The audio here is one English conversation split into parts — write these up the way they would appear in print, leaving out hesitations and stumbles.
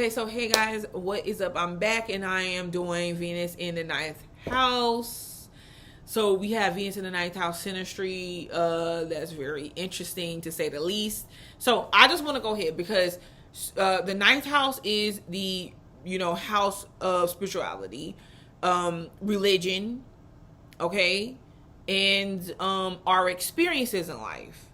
Okay, so hey guys, what is up? I'm back and I am doing Venus in the ninth house. So we have Venus in the ninth house synastry. That's very interesting to say the least. So I just want to go ahead because the ninth house is the house of spirituality, religion, okay, and our experiences in life.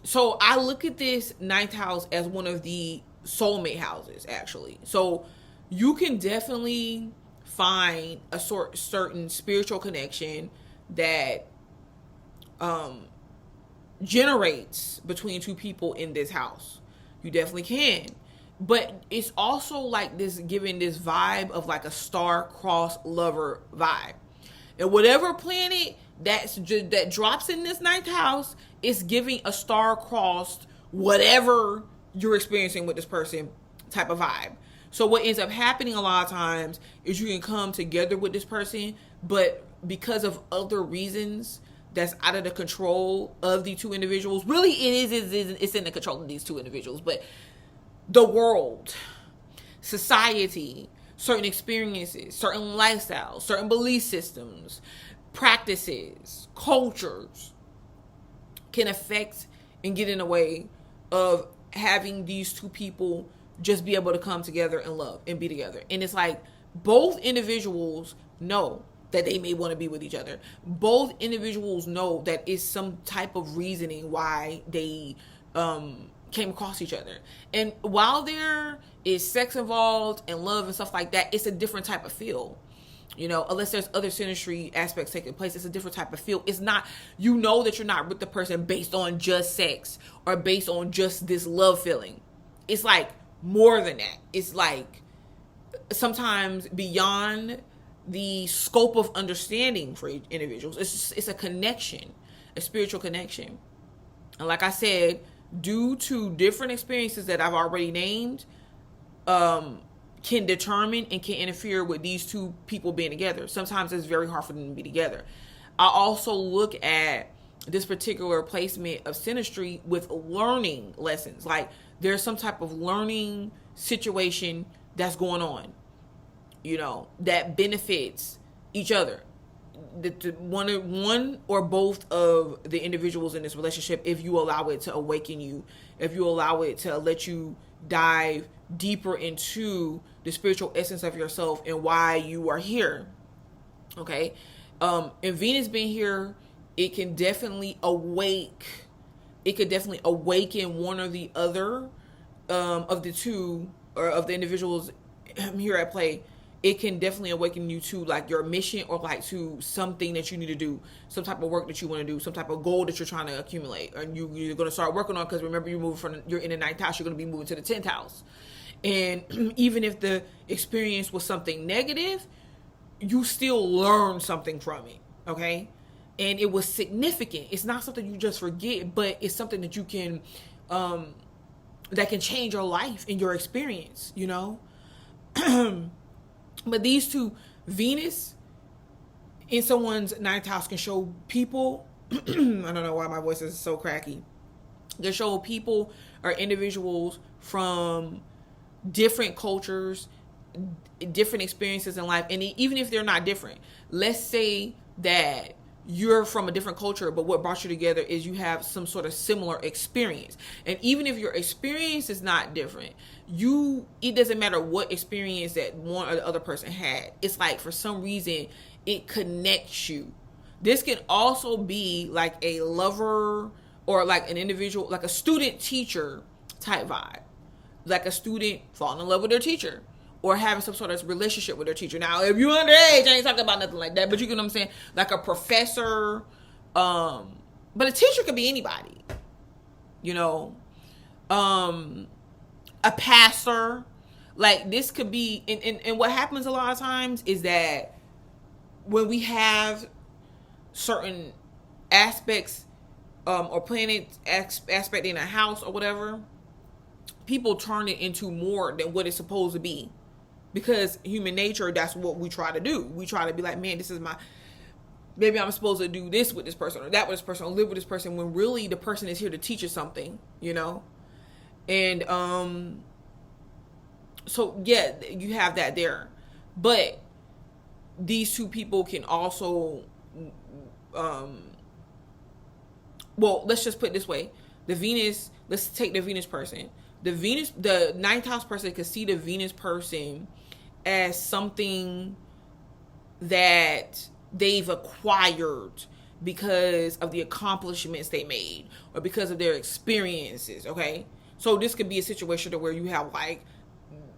So I look at this ninth house as one of the soulmate houses, actually. So you can definitely find a certain spiritual connection that generates between two people in this house. You definitely can. But it's also like this, giving this vibe of like a star-crossed lover vibe. And whatever planet that drops in this ninth house is giving a star-crossed whatever you're experiencing with this person type of vibe. So what ends up happening a lot of times is you can come together with this person, but because of other reasons that's out of the control of the two individuals, really it's in the control of these two individuals, but the world, society, certain experiences, certain lifestyles, certain belief systems, practices, cultures can affect and get in the way of having these two people just be able to come together and love and be together. And it's like both individuals know that they may want to be with each other. Both individuals know that it's some type of reasoning why they came across each other. And while there is sex involved and love and stuff like that, it's a different type of feel. Unless there's other synastry aspects taking place, it's a different type of feel. It's not, that you're not with the person based on just sex or based on just this love feeling. It's like more than that. It's like sometimes beyond the scope of understanding for individuals. It's a connection, a spiritual connection. And like I said, due to different experiences that I've already named, can determine and can interfere with these two people being together. Sometimes it's very hard for them to be together. I also look at this particular placement of synastry with learning lessons. Like there's some type of learning situation that's going on, that benefits each other. One or both of the individuals in this relationship, if you allow it to awaken you, if you allow it to let you dive deeper into the spiritual essence of yourself and why you are here. Okay. And Venus being here, it can definitely awaken one or the other of the two or of the individuals here at play. It can definitely awaken you to like your mission or like to something that you need to do, some type of work that you want to do, some type of goal that you're trying to accumulate, and you're going to start working on. Because remember, you're in the ninth house, you're going to be moving to the 10th house. And even if the experience was something negative, you still learn something from it. Okay. And it was significant. It's not something you just forget, but it's something that you can, that can change your life and your experience, But these two, Venus in someone's ninth house can show people, I don't know why my voice is so cracky, can show people or individuals from different cultures, different experiences in life. And even if they're not different, let's say that you're from a different culture, but what brought you together is you have some sort of similar experience. And even if your experience is not different, it doesn't matter what experience that one or the other person had. It's like for some reason it connects you. This can also be like a lover or like an individual, like a student teacher type vibe. Like a student falling in love with their teacher or having some sort of relationship with their teacher. Now, if you're underage, I ain't talking about nothing like that, but you get what I'm saying? Like a professor, but a teacher could be anybody, a pastor. Like this could be, and what happens a lot of times is that when we have certain aspects, or planets aspect in a house or whatever, people turn it into more than what it's supposed to be. Because human nature, that's what we try to do. We try to be like, man, maybe I'm supposed to do this with this person or that with this person or live with this person, when really the person is here to teach you something, And so yeah, you have that there. But these two people can also well, let's just put it this way. The Venus, let's take the Venus person. The ninth house person could see the Venus person as something that they've acquired because of the accomplishments they made or because of their experiences, okay? So this could be a situation to where you have like,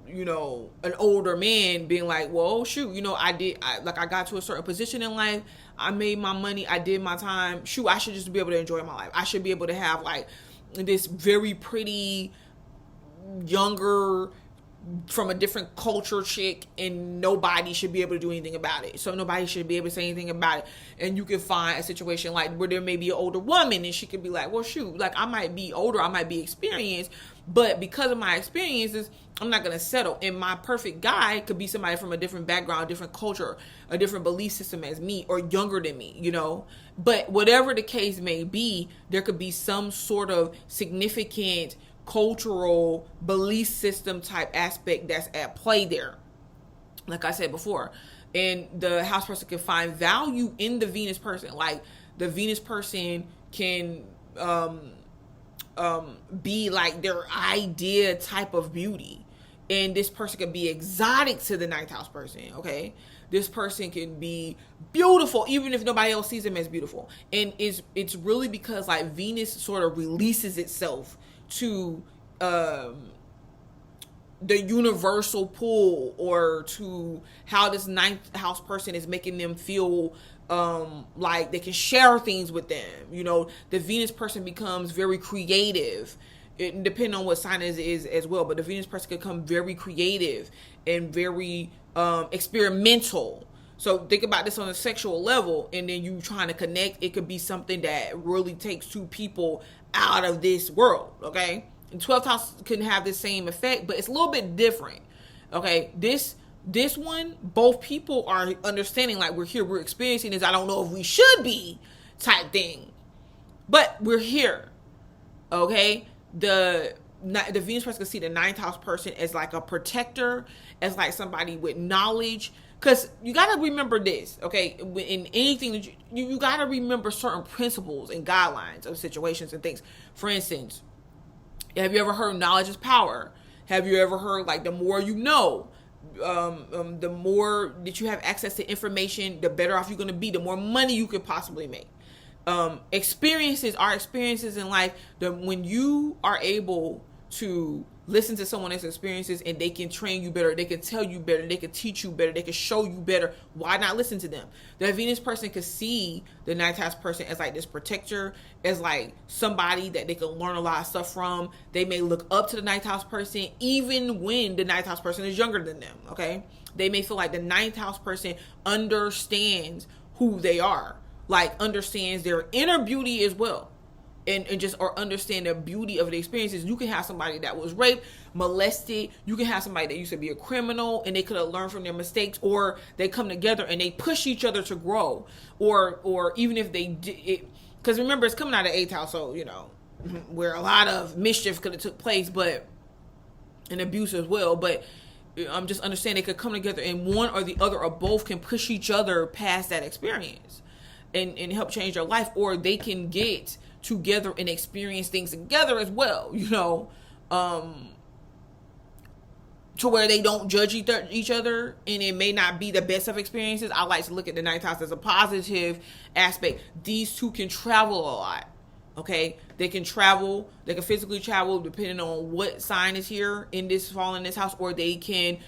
you know, an older man being like, well, shoot, you know, I got to a certain position in life. I made my money. I did my time. Shoot, I should just be able to enjoy my life. I should be able to have like this very pretty, younger, from a different culture chick, and nobody should be able to do anything about it. So nobody should be able to say anything about it. And you can find a situation like where there may be an older woman and she could be like, well, shoot, like I might be older, I might be experienced, but because of my experiences, I'm not going to settle. And my perfect guy could be somebody from a different background, a different culture, a different belief system as me, or younger than me, you know. But whatever the case may be, there could be some sort of significant cultural belief system type aspect that's at play there, like I said before. And the house person can find value in the Venus person. Like the Venus person can be like their idea type of beauty, and this person can be exotic to the ninth house person, okay? This person can be beautiful even if nobody else sees them as beautiful. And it's really because like Venus sort of releases itself to the universal pull, or to how this ninth house person is making them feel like they can share things with them. You know, the Venus person becomes very creative. It depends on what sign it is as well, but the Venus person can become very creative and very experimental. So think about this on a sexual level, and then you trying to connect. It could be something that really takes two people out of this world, okay? And 12th house can have the same effect, but it's a little bit different, okay? This one, both people are understanding like we're here, we're experiencing this. I don't know if we should be type thing, but we're here, okay? The Venus person can see the ninth house person as like a protector, as like somebody with knowledge. Because you got to remember this, okay? In anything that you got to remember certain principles and guidelines of situations and things. For instance, have you ever heard knowledge is power? Have you ever heard like the more you know, the more that you have access to information, the better off you're going to be, the more money you could possibly make. Experiences in life, when you are able to listen to someone else's experiences and they can train you better, they can tell you better, they can teach you better, they can show you better, why not listen to them? The Venus person could see the ninth house person as like this protector, as like somebody that they can learn a lot of stuff from. They may look up to the ninth house person even when the ninth house person is younger than them, okay? They may feel like the ninth house person understands who they are, like understands their inner beauty as well. And just or understand the beauty of the experiences. You can have somebody that was raped, molested. You can have somebody that used to be a criminal and they could have learned from their mistakes, or they come together and they push each other to grow, or even if they did it, because remember it's coming out of 8th house, so you know where a lot of mischief could have took place, but and abuse as well. But I'm just understand they could come together and one or the other or both can push each other past that experience and help change their life, or they can get together and experience things together as well, you know, to where they don't judge each other, and it may not be the best of experiences. I like to look at the ninth house as a positive aspect. These two can travel a lot, okay? They can travel, they can physically travel depending on what sign is here in this fall in this house, or they can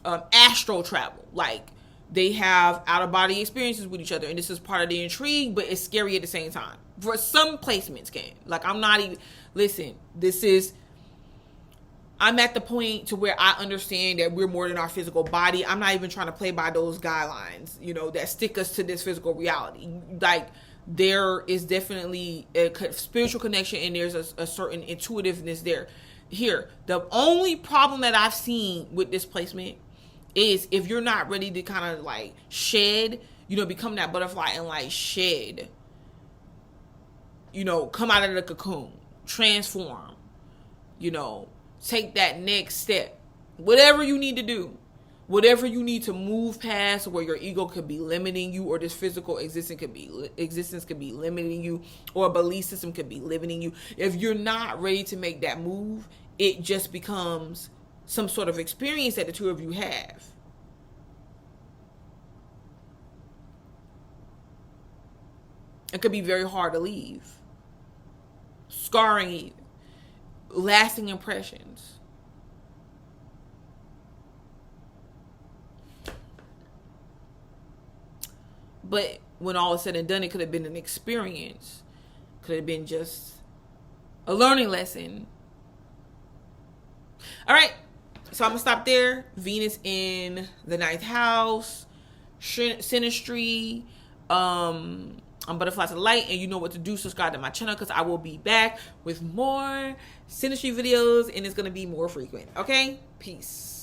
astral travel, like they have out-of-body experiences with each other, and this is part of the intrigue, but it's scary at the same time. For some placements can. Like, I'm not even... Listen, I'm at the point to where I understand that we're more than our physical body. I'm not even trying to play by those guidelines, you know, that stick us to this physical reality. Like, there is definitely a spiritual connection, and there's a certain intuitiveness there. Here, the only problem that I've seen with this placement is if you're not ready to kind of like shed, you know, become that butterfly and like shed, you know, come out of the cocoon, transform, you know, take that next step. Whatever you need to do. Whatever you need to move past where your ego could be limiting you, or this physical existence could be limiting you, or a belief system could be limiting you. If you're not ready to make that move, it just becomes some sort of experience that the two of you have. It could be very hard to leave. Scarring even. Lasting impressions. But when all is said and done, it could have been an experience. Could have been just a learning lesson. All right. So I'm going to stop there. Venus in the 9th house. Synastry. I'm Butterfly to the Light. And you know what to do. Subscribe to my channel, because I will be back with more Synastry videos. And it's going to be more frequent. Okay? Peace.